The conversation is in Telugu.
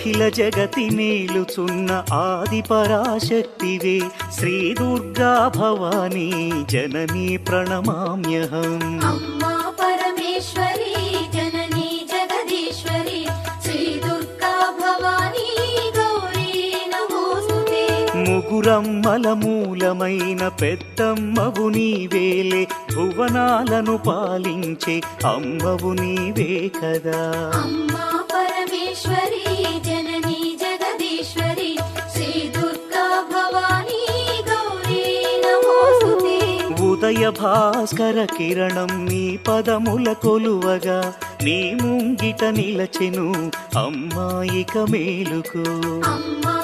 అఖిల జగతి మేలుచున్న ఆది పరాశక్తివే శ్రీ దుర్గా భవానీ జననీ ప్రణమామ్యహం. అమ్మా పరమేశ్వరి జననీ జగదీశ్వరి శ్రీ దుర్గా భవానీ గౌరీ నమోస్తుతే. ముగురమ్మల మూలమైన పెద్దమ్మవు నీవేలే భువనాలను పాలించే అమ్మవు నీవే కదా. అమ్మా పరమేశ్వరి జననీ జగదీశ్వరి శ్రీ దుర్గా భవానీ గౌరీ నమోస్తుతే. ఉదయ భాస్కర కిరణం నీ పదముల కొలువగా నీ ముంగిట నిలచెను అమ్మాయిక మేలుకు. అమ్మా